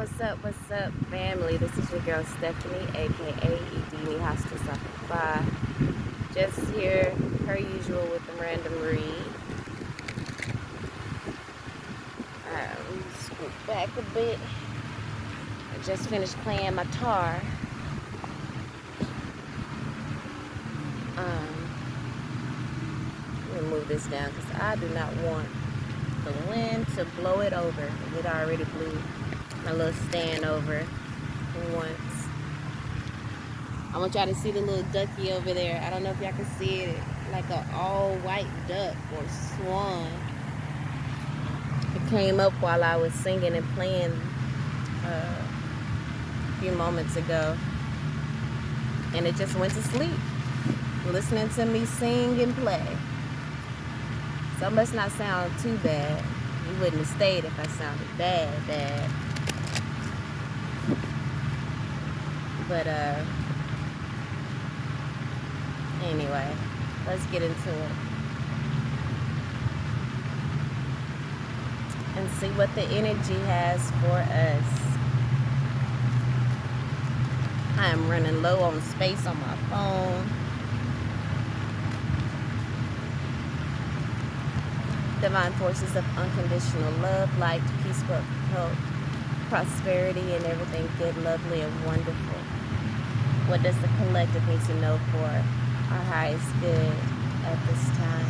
What's up, family? This is your girl Stephanie, aka Edini Hostel Sacrifice. Just here, per usual, with the random read. Scoot back a bit. I just finished playing my tar. Let me move this down because I do not want the wind to blow it over. It already blew my little stand over once. I want y'all to see the little ducky over there. I don't know if y'all can see it, like an all white duck or swan. It came up while I was singing and playing a few moments ago, and it just went to sleep listening to me sing and play. So it must not sound too bad. You wouldn't have stayed if I sounded bad. But anyway, let's get into it and see what the energy has for us. I am running low on space on my phone. Divine forces of unconditional love, light, peaceful, health, prosperity, and everything good, lovely, and wonderful. What does the collective need to know for our highest good at this time?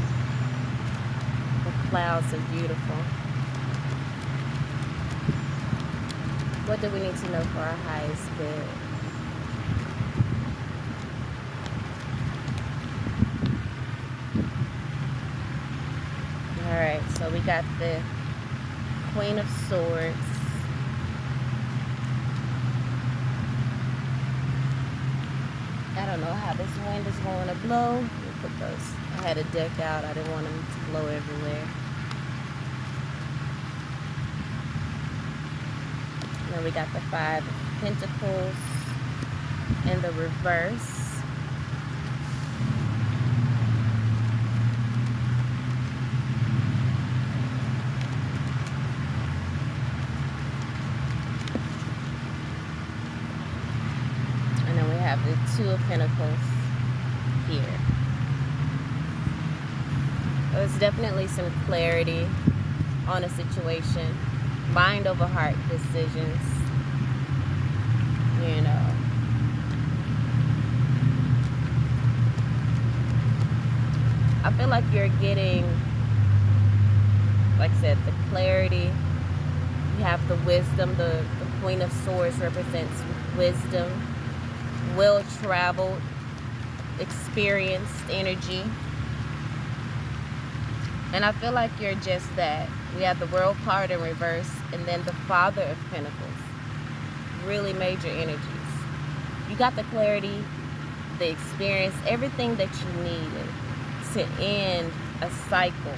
The clouds are beautiful. What do we need to know for our highest good? Alright, so we got the Queen of Swords. I don't know how this wind is going to blow. Let me put those. I had a deck out. I didn't want them to blow everywhere. And then we got the Five of Pentacles in the reverse. Have the Two of Pentacles here. There's definitely some clarity on a situation. Mind over heart decisions. You know. I feel like you're getting, like I said, the clarity. You have the wisdom. The Queen of Swords represents wisdom. Well-traveled, experienced energy. And I feel like you're just that. We have the World card in reverse, and then the Father of Pentacles. Really major energies. You got the clarity, the experience, everything that you needed to end a cycle.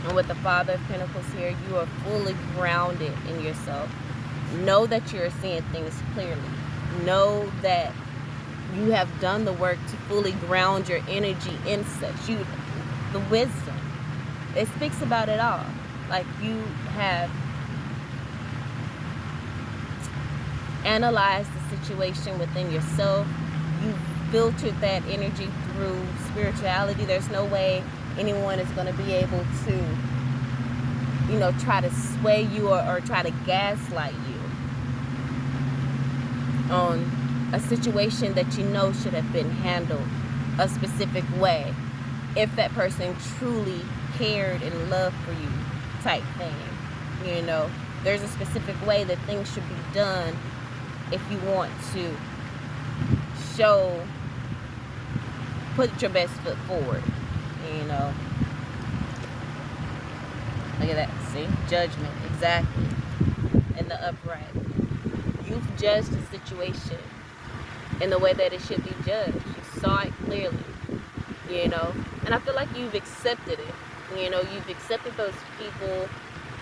And with the Father of Pentacles here, you are fully grounded in yourself. Know that you're seeing things clearly. Know that you have done the work to fully ground your energy in such. The wisdom. It speaks about it all. Like you have analyzed the situation within yourself. You filtered that energy through spirituality. There's no way anyone is going to be able to, try to sway you or try to gaslight you on a situation that you know should have been handled a specific way if that person truly cared and loved for you, type thing. There's a specific way that things should be done if you want to put your best foot forward. Look at that. See? Judgment. Exactly. In the upright. You've judged the situation in the way that it should be judged. You saw it clearly. And I feel like you've accepted it. You've accepted those people,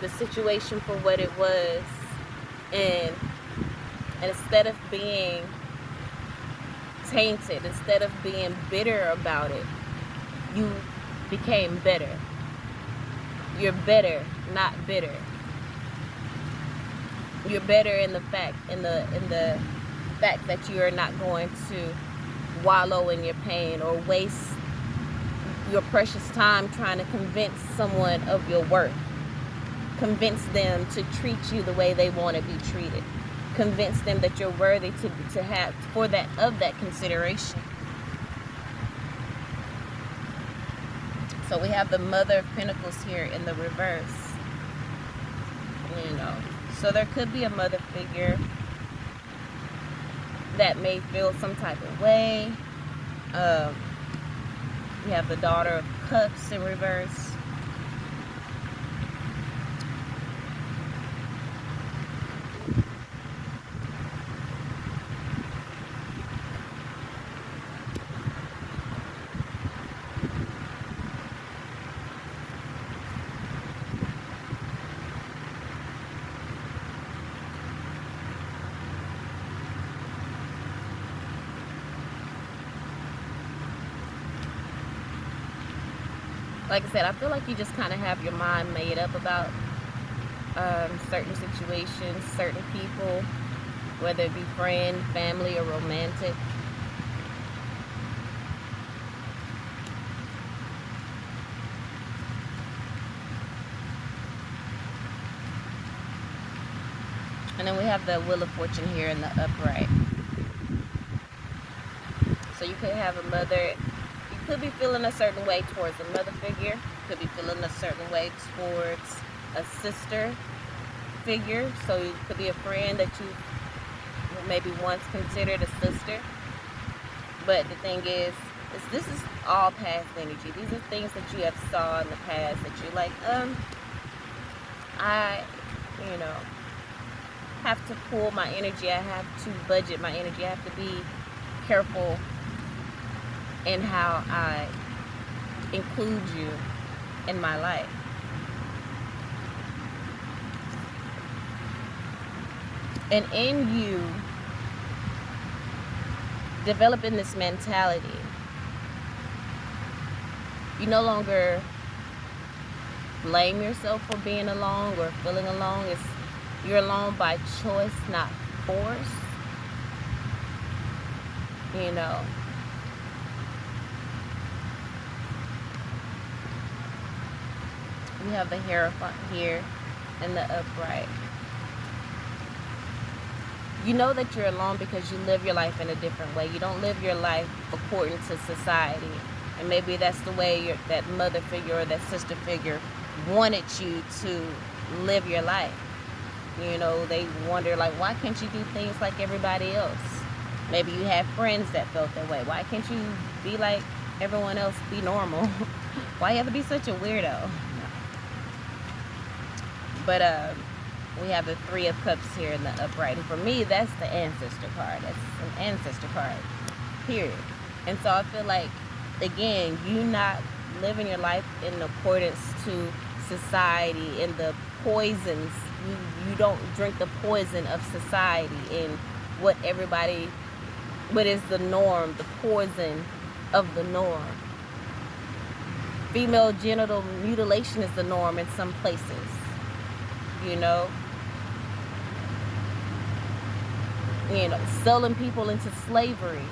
the situation for what it was. And instead of being tainted, instead of being bitter about it, you became better. You're better, not bitter. You're better in the fact that you are not going to wallow in your pain or waste your precious time trying to convince someone of your worth. Convince them to treat you the way they want to be treated. Convince them that you're worthy to have that consideration. So we have the Mother of Pentacles here in the reverse. So there could be a mother figure that may feel some type of way. We have the Daughter of Cups in reverse. Like I said, I feel like you just kind of have your mind made up about certain situations, certain people, whether it be friend, family, or romantic. And then we have the Wheel of Fortune here in the upright. So you could have a mother. You could be feeling a certain way towards a mother figure. You could be feeling a certain way towards a sister figure. So it could be a friend that you maybe once considered a sister. But the thing is this is all past energy. These are things that you have saw in the past that you're like, I have to pull my energy. I have to budget my energy. I have to be careful in how I include you in my life. And in you developing this mentality, you no longer blame yourself for being alone or feeling alone. You're alone by choice, not force. We have the Hierophant here in the upright. You know that you're alone because you live your life in a different way. You don't live your life according to society. And maybe that's the way that mother figure or that sister figure wanted you to live your life. They wonder, like, why can't you do things like everybody else? Maybe you have friends that felt that way. Why can't you be like everyone else, be normal? Why you have to be such a weirdo? But we have the Three of Cups here in the upright. And for me, that's the ancestor card. That's an ancestor card, period. And so I feel like, again, you not living your life in accordance to society and the poisons. You don't drink the poison of society and what is the norm, the poison of the norm. Female genital mutilation is the norm in some places. Selling people into slavery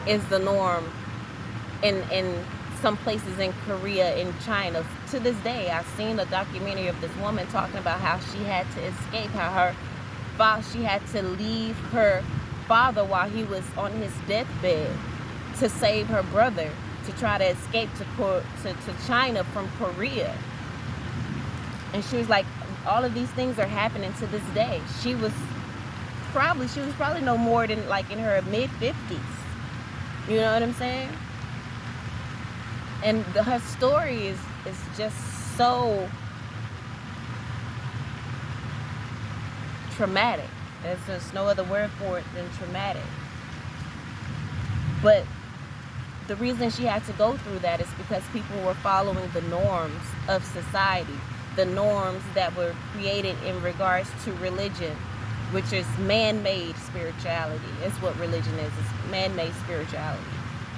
is the norm in some places in Korea, in China. To this day, I've seen a documentary of this woman talking about how she had to escape, how she had to leave her father while he was on his deathbed to save her brother, to try to escape to China from Korea. And she was like, all of these things are happening to this day. She was probably no more than like in her mid-50s. You know what I'm saying? And her story is just so traumatic. There's just no other word for it than traumatic. But the reason she had to go through that is because people were following the norms of society, the norms that were created in regards to religion, which is man-made spirituality. Is what religion is. It's man-made spirituality.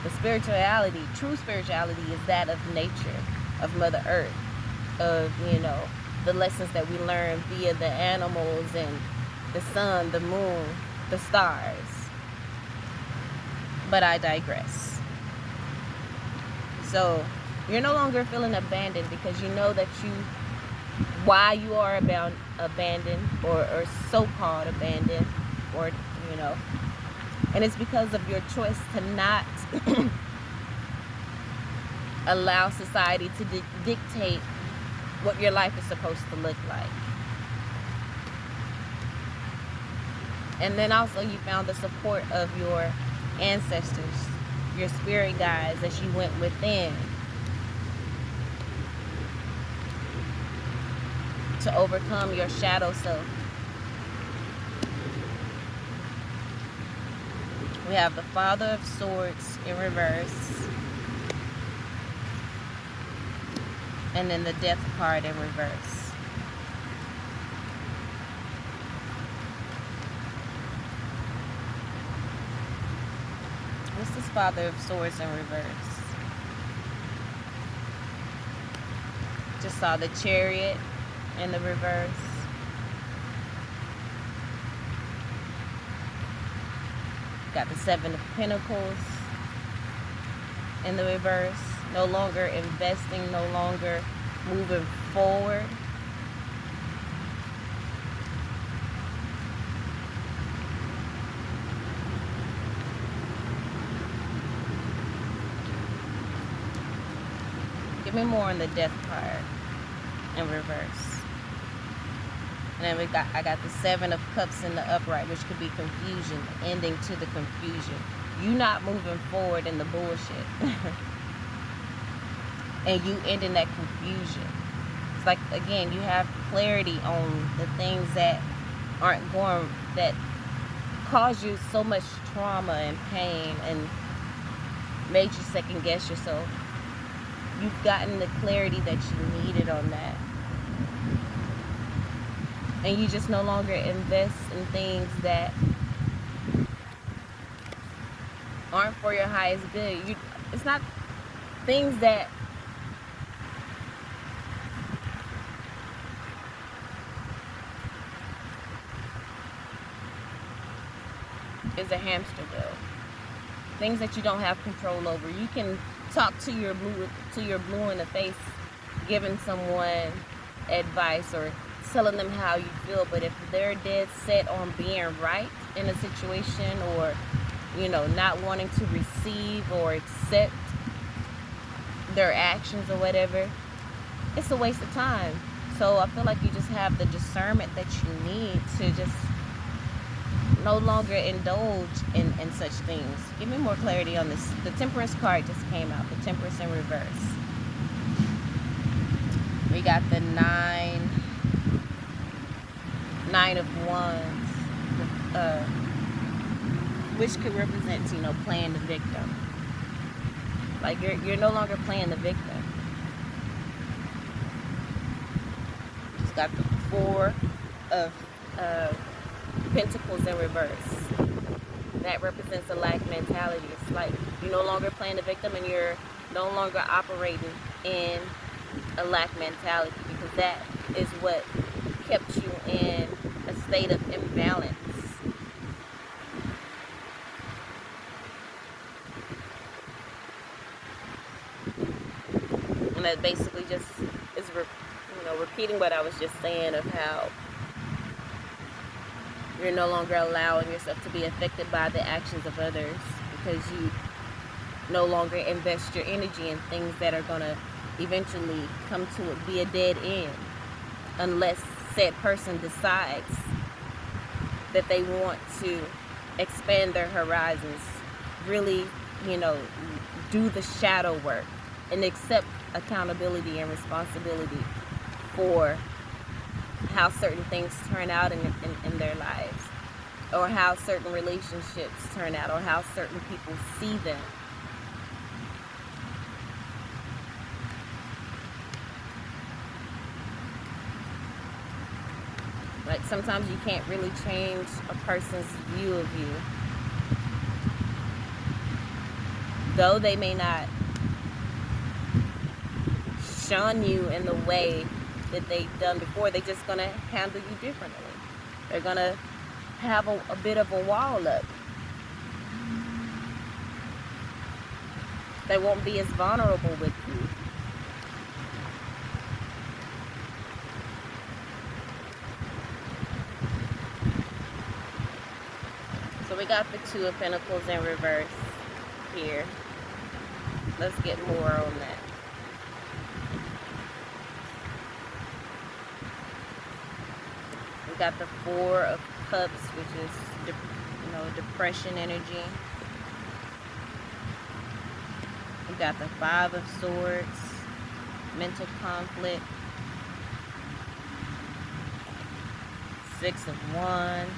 The spirituality, true spirituality, is that of nature, of Mother Earth, of, the lessons that we learn via the animals and the sun, the moon, the stars. But I digress. So you're no longer feeling abandoned because you know that why you are abandoned or so-called abandoned, or and it's because of your choice to not allow society to dictate what your life is supposed to look like. And then also you found the support of your ancestors, your spirit guides, as you went within to overcome your shadow self. We have the Father of Swords in reverse, and then the Death card in reverse. What's this Father of Swords in reverse? Just saw the Chariot in the reverse. Got the Seven of Pentacles in the reverse. No longer investing, no longer moving forward. Give me more on the Death card in reverse. And then I got the Seven of Cups in the upright, which could be confusion, ending to the confusion. You not moving forward in the bullshit. And you ending that confusion. It's like, again, you have clarity on the things that aren't going, that cause you so much trauma and pain and made you second guess yourself. You've gotten the clarity that you needed on that. And you just no longer invest in things that aren't for your highest good. It's not things that is a hamster wheel. Things that you don't have control over. You can talk to your blue in the face, giving someone advice or telling them how you feel, but if they're dead set on being right in a situation, or not wanting to receive or accept their actions or whatever, it's a waste of time. So I feel like you just have the discernment that you need to just no longer indulge in such things. Give me more clarity on this. The Temperance card just came out. The Temperance in reverse. We got the Nine of Wands, which could represent, playing the victim. Like you're no longer playing the victim. Just got the Four of Pentacles in reverse. That represents a lack mentality. It's like you're no longer playing the victim, and you're no longer operating in a lack mentality, because that is what kept you in a state of imbalance. And that basically just is repeating what I was just saying, of how you're no longer allowing yourself to be affected by the actions of others, because you no longer invest your energy in things that are going to eventually come to be a dead end, unless said person decides that they want to expand their horizons, really, do the shadow work and accept accountability and responsibility for how certain things turn out in their lives, or how certain relationships turn out, or how certain people see them. Like sometimes you can't really change a person's view of you, though they may not shun you in the way that they've done before. They're just going to handle you differently. They're going to have a bit of a wall up. They won't be as vulnerable with you. So we got the Two of Pentacles in reverse here. Let's get more on that. We got the Four of Cups, which is, depression energy. We got the Five of Swords, mental conflict. Six of Wands.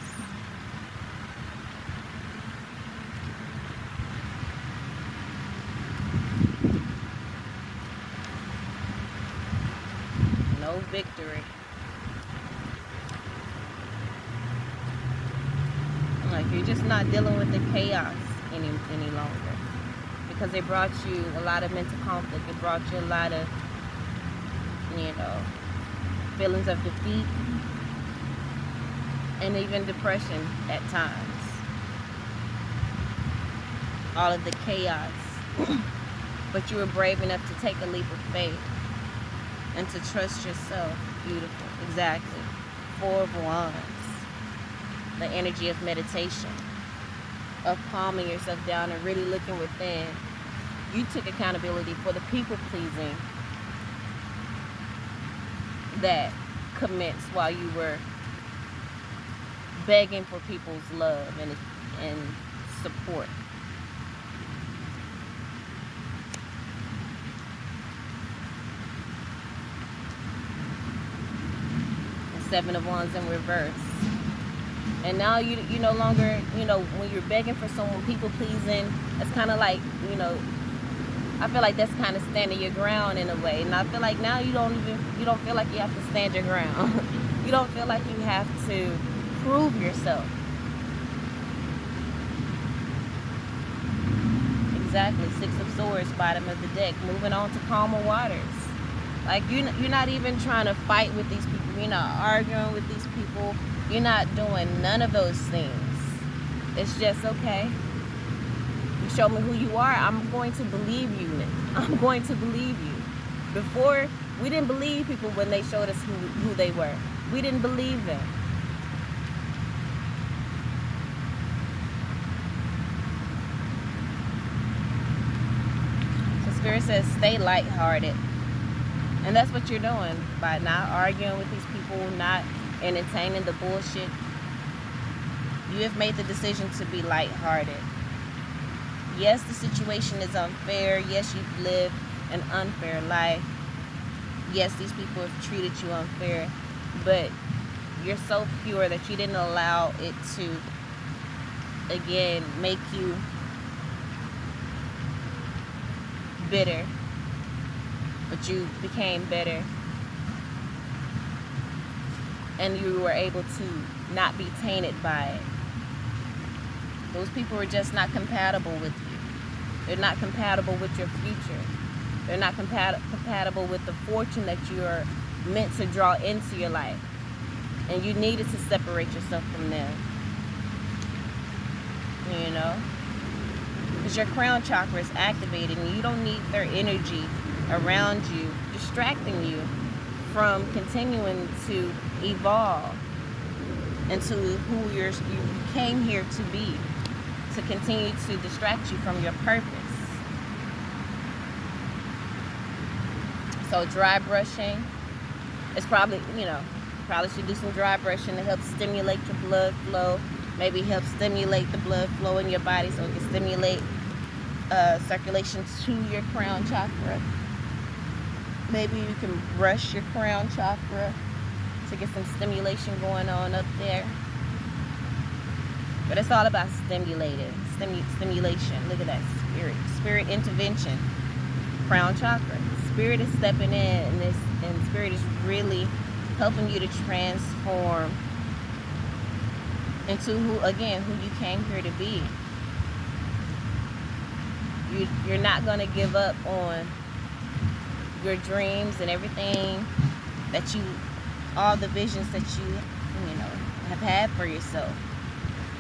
No victory. Like, you're just not dealing with the chaos any longer. Because it brought you a lot of mental conflict. It brought you a lot of, feelings of defeat. And even depression at times. All of the chaos. But you were brave enough to take a leap of faith. And to trust yourself. Beautiful. Exactly. Four of Wands. The energy of meditation. Of calming yourself down and really looking within. You took accountability for the people pleasing that commenced while you were begging for people's love and support. The Seven of Wands in reverse. And now you no longer, when you're begging for someone, people pleasing, it's kind of like, I feel like that's kind of standing your ground in a way. And I feel like now you don't feel like you have to stand your ground. You don't feel like you have to prove yourself. Exactly. Six of Swords, bottom of the deck. Moving on to calmer waters. Like, you're not even trying to fight with these people. You're not arguing with these people. You're not doing none of those things. It's just, okay, you show me who you are, I'm going to believe you. I'm going to believe you. Before, we didn't believe people when they showed us who they were. We didn't believe them. So Spirit says, stay lighthearted. And that's what you're doing by not arguing with these people, not entertaining the bullshit. You have made the decision to be lighthearted. Yes, the situation is unfair. Yes, you've lived an unfair life. Yes, these people have treated you unfair. But you're so pure that you didn't allow it to, again, make you bitter. But you became better. And you were able to not be tainted by it. Those people are just not compatible with you. They're not compatible with your future. They're not compatible with the fortune that you are meant to draw into your life. And you needed to separate yourself from them. Because your crown chakra is activated and you don't need their energy around you, distracting you from continuing to evolve into who you came here to be, to continue to distract you from your purpose. So dry brushing, it's probably, probably should do some dry brushing to help stimulate your blood flow, maybe help stimulate the blood flow in your body so it can stimulate circulation to your crown chakra. Maybe you can brush your crown chakra to get some stimulation going on up there. But it's all about stimulation. Look at that, spirit intervention, crown chakra. Spirit is stepping in, and Spirit is really helping you to transform into who you came here to be. You're not going to give up on your dreams and everything that all the visions that you have had for yourself.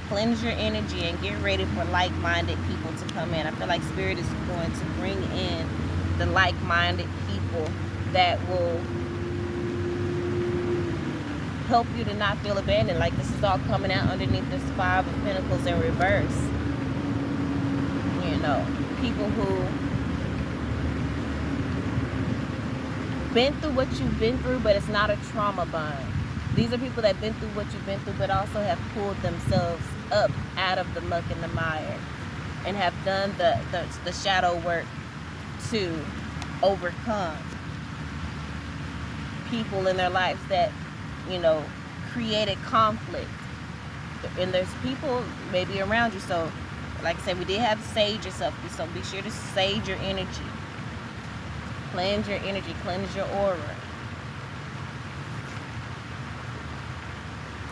cleanse your energy and get ready for like-minded people to come in. I feel like Spirit is going to bring in the like-minded people that will help you to not feel abandoned. Like, this is all coming out underneath this Five of Pentacles in reverse. You know, people who been through what you've been through, but it's not a trauma bond. These are people that have been through what you've been through, but also have pulled themselves up out of the muck and the mire and have done the shadow work to overcome people in their lives that, you know, created conflict. And there's people maybe around you. So, like I said, we did have to sage yourself. So be sure to sage your energy. Cleanse your energy. Cleanse your aura.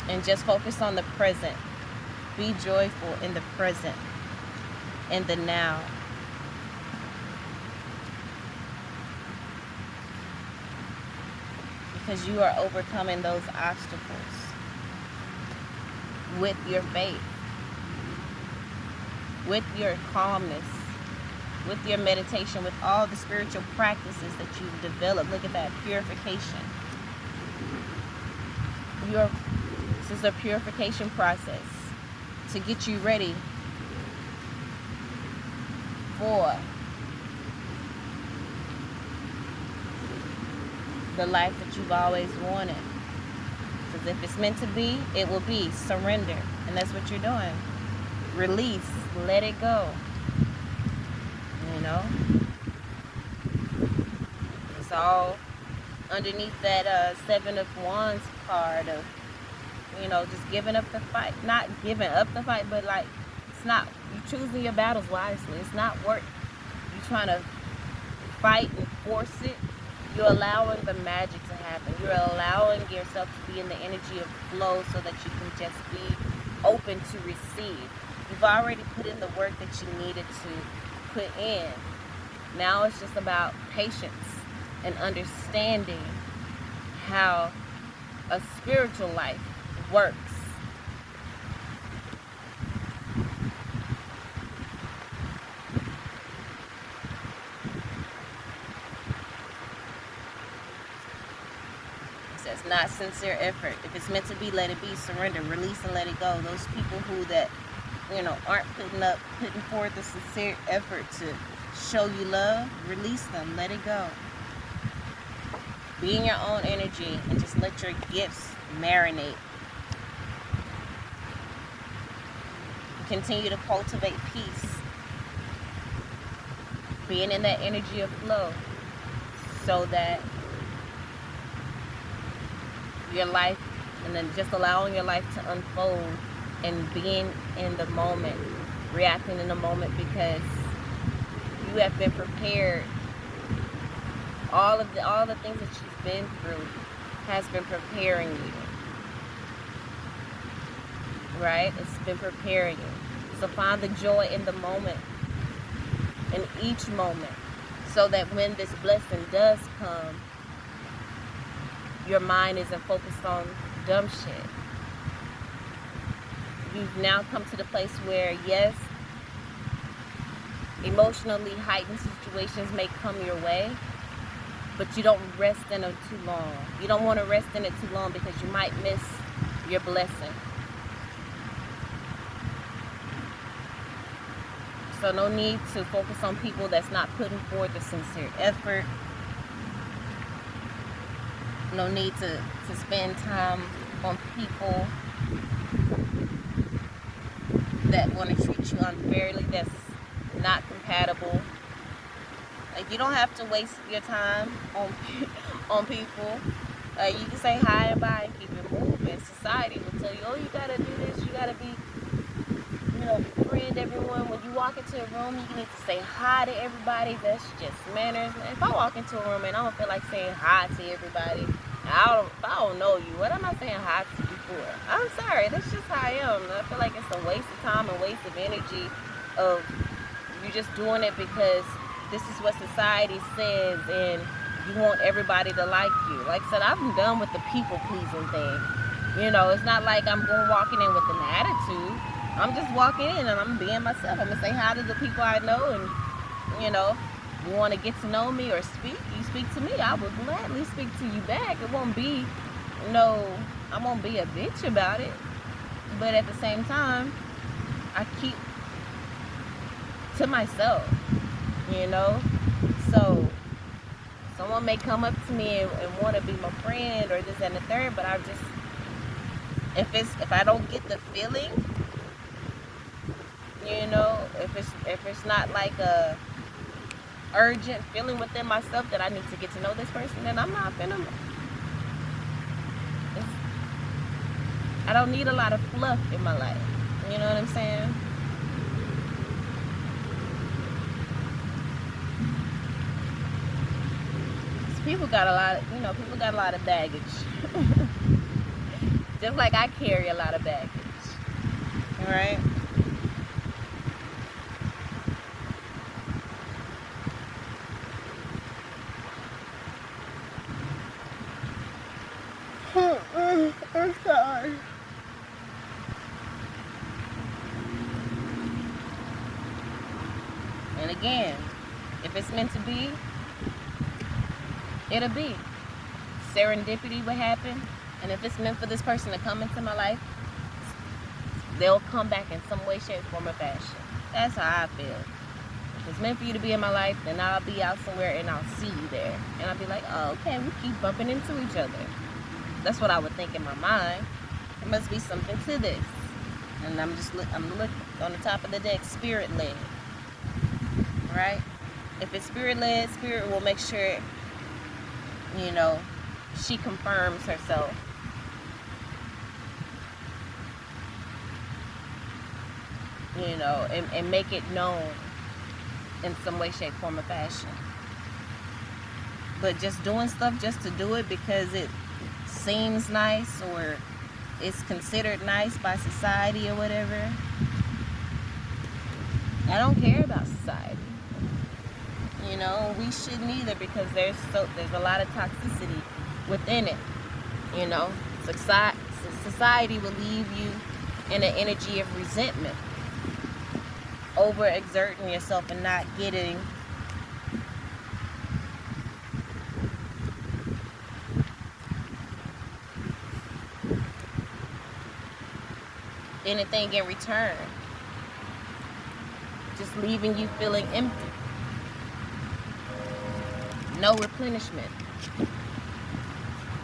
And just focus on the present. Be joyful in the present. In the now. Because you are overcoming those obstacles with your faith, with your calmness, with your meditation, with all the spiritual practices that you've developed. Look at that, purification. This is a purification process to get you ready for the life that you've always wanted. Because if it's meant to be, it will be. Surrender. And that's what you're doing. Release. Let it go. You know? It's all underneath that Seven of Wands card of, you know, just giving up the fight. Not giving up the fight, but like, it's not, you choosing your battles wisely. It's not work. You trying to fight and force it. You're allowing the magic to happen. You're allowing yourself to be in the energy of flow so that you can just be open to receive. You've already put in the work that you needed to put in. Now it's just about patience and understanding how a spiritual life works. It's not sincere effort. If it's meant to be, let it be. Surrender, release, and let it go. Those people who that, you know, aren't putting forth the sincere effort to show you love, release them, let it go. Be in your own energy and just let your gifts marinate. Continue to cultivate peace. Being in that energy of flow so that your life, and then just allowing your life to unfold and being in the moment, reacting in the moment, because you have been prepared. All the things that you've been through has been preparing you, right? It's been preparing you. So find the joy in the moment, in each moment, so that when this blessing does come, your mind isn't focused on dumb shit. You've now come to the place where, yes, emotionally heightened situations may come your way, but you don't rest in it too long. You don't want to rest in it too long because you might miss your blessing. So no need to focus on people that's not putting forth a sincere effort. No need to spend time on people that want to treat you unfairly, that's not compatible. Like, you don't have to waste your time on people. You can say hi and bye and keep it moving. Society will tell you, oh, you gotta do this, you gotta be, you know, friend everyone. When you walk into a room, you need to say hi to everybody. That's just manners. If I walk into a room and I don't feel like saying hi to everybody, if I don't know you, what am I saying hi to you for? I'm sorry, that's just how I am. I feel like it's a waste of time and waste of energy of you just doing it because this is what society says and you want everybody to like you. Like I said, I'm done with the people pleasing thing. You know, it's not like I'm walking in with an attitude. I'm just walking in and I'm being myself. I'm gonna say hi to the people I know, and you know, you want to get to know me or speak, you speak to me, I would gladly speak to you back. It won't be I won't be a bitch about it, but at the same time, I keep to myself, you know. So someone may come up to me and want to be my friend or this and the third, but I just, if I don't get the feeling, you know, if it's not like a urgent feeling within myself that I need to get to know this person, then I'm not finna. I don't need a lot of fluff in my life. You know what I'm saying? People got a lot of baggage. Just like I carry a lot of baggage. All right? I'm sorry. And again, if it's meant to be, it'll be. Serendipity will happen. And if it's meant for this person to come into my life, they'll come back in some way, shape, form, or fashion. That's how I feel. If it's meant for you to be in my life, then I'll be out somewhere and I'll see you there. And I'll be like, oh, okay, we keep bumping into each other. That's what I would think in my mind. There must be something to this. And I'm looking on the top of the deck, spirit led. Right? If it's spirit led, spirit will make sure, you know, she confirms herself. You know, and make it known in some way, shape, form, or fashion. But just doing stuff just to do it because it seems nice or it's considered nice by society or whatever, I don't care about society. You know, we shouldn't either, because there's a lot of toxicity within it. You know, society will leave you in an energy of resentment, overexerting yourself and not getting anything in return, just leaving you feeling empty, no replenishment.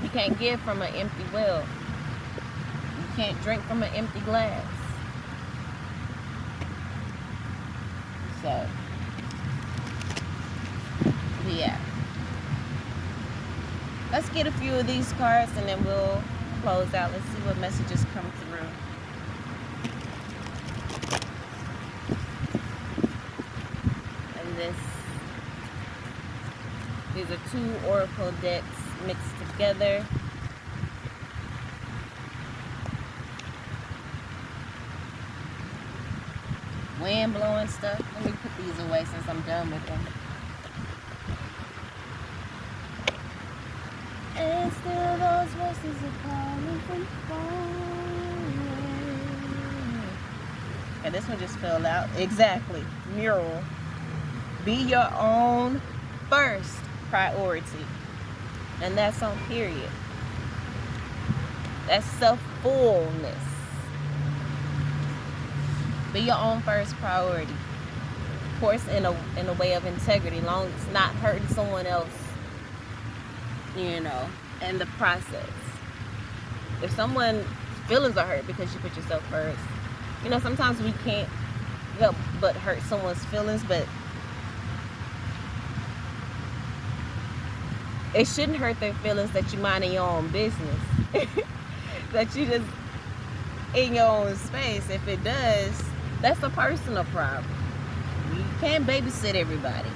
You can't give from an empty well. You can't drink from an empty glass. So, yeah. Let's get a few of these cards and then we'll close out. Let's see what messages come through. And these are two oracle decks mixed together. Wind blowing stuff. Let me put these away since I'm done with them. And still those voices are calling from far away. Okay, this one just fell out. Exactly. Mural. Be your own first priority. And that's on period. That's self-fullness. Be your own first priority. Of course, in a way of integrity, long as it's not hurting someone else, you know, in the process. If someone's feelings are hurt because you put yourself first, you know, sometimes we can't help but hurt someone's feelings, but it shouldn't hurt their feelings that you mind your own business. That you just in your own space. If it does, that's a personal problem. You can't babysit everybody.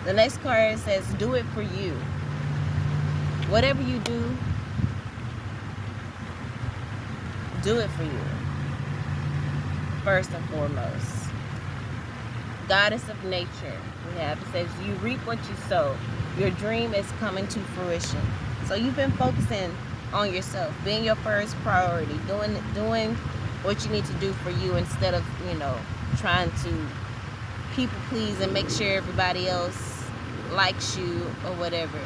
The next card says, do it for you. Whatever you do it for you. First and foremost. Goddess of nature. It says, you reap what you sow. Your dream is coming to fruition. So you've been focusing on yourself, being your first priority, doing what you need to do for you instead of, trying to people please and make sure everybody else likes you or whatever.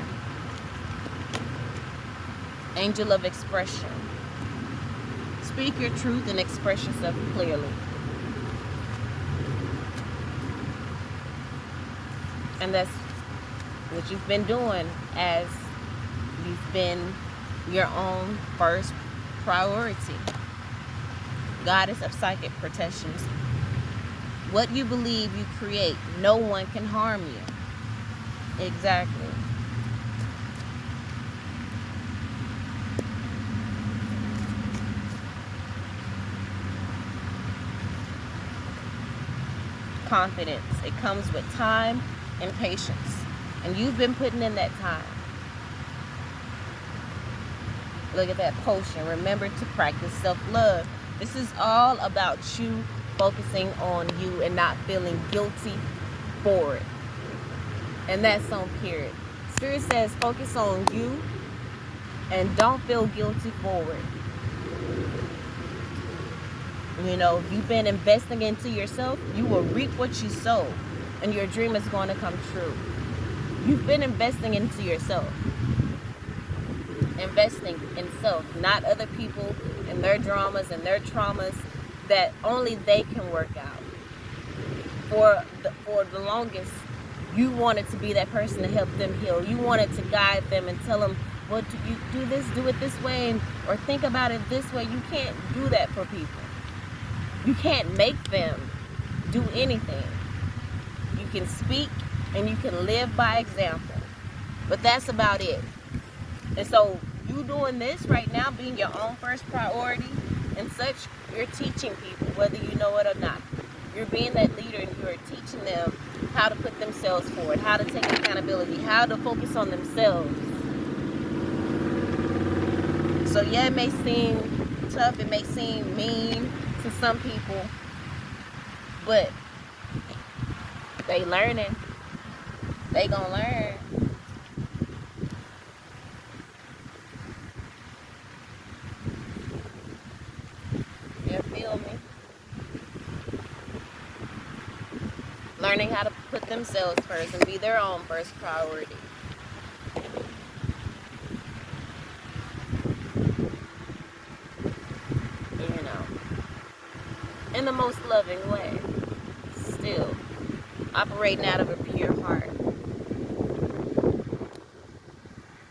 Angel of expression. Speak your truth and express yourself clearly. And that's what you've been doing, as you've been your own first priority. Goddess of psychic protections. What you believe you create. No one can harm you. Exactly. Confidence. It comes with time and patience. And you've been putting in that time. Look at that potion. Remember to practice self-love. This is all about you focusing on you and not feeling guilty for it. And that's on period. Spirit says focus on you and don't feel guilty for it. You've been investing into yourself. You will reap what you sow, and your dream is going to come true. You've been investing into yourself. Investing in self, not other people and their dramas and their traumas that only they can work out. For the longest, you wanted to be that person to help them heal. You wanted to guide them and tell them, well, you do this, do it this way, or think about it this way. You can't do that for people. You can't make them do anything. You can speak and you can live by example. But that's about it. And so you doing this right now, being your own first priority and such, you're teaching people, whether you know it or not. You're being that leader and you're teaching them how to put themselves forward, how to take accountability, how to focus on themselves. So yeah, it may seem tough, it may seem mean to some people, but they learning. They gonna learn. You feel me? Learning how to put themselves first and be their own first priority. In the most loving way. Still operating out of a pure heart.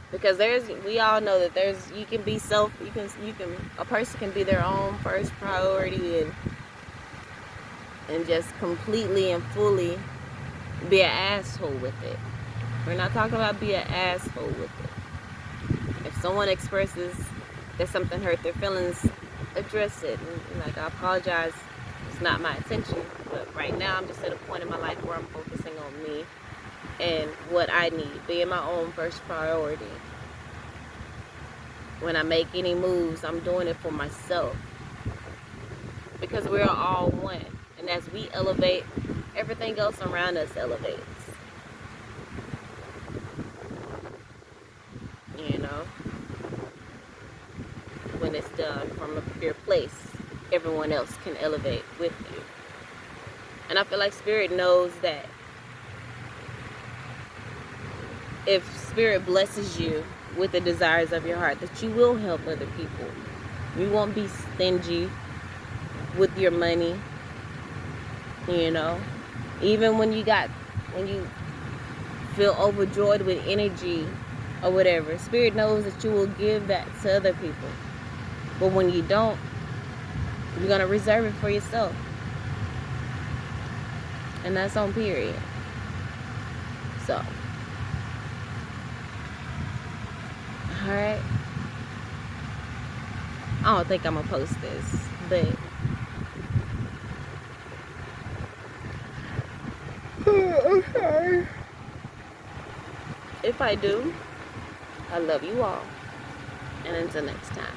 Because we all know that you can be a person can be their own first priority and just completely and fully be an asshole with it. We're not talking about be an asshole with it. If someone expresses that something hurt their feelings, address it. And I apologize. It's not my intention. But right now, I'm just at a point in my life where I'm focusing on me and what I need. Being my own first priority. When I make any moves, I'm doing it for myself. Because we're all one. And as we elevate, everything else around us elevates. When it's done from a pure place, everyone else can elevate with you. And I feel like Spirit knows that if Spirit blesses you with the desires of your heart, that you will help other people. You won't be stingy with your money. Even when you feel overjoyed with energy or whatever, Spirit knows that you will give that to other people. But when you don't, you're going to reserve it for yourself. And that's on period. So, alright. I don't think I'm going to post this, but okay. If I do, I love you all. And until next time.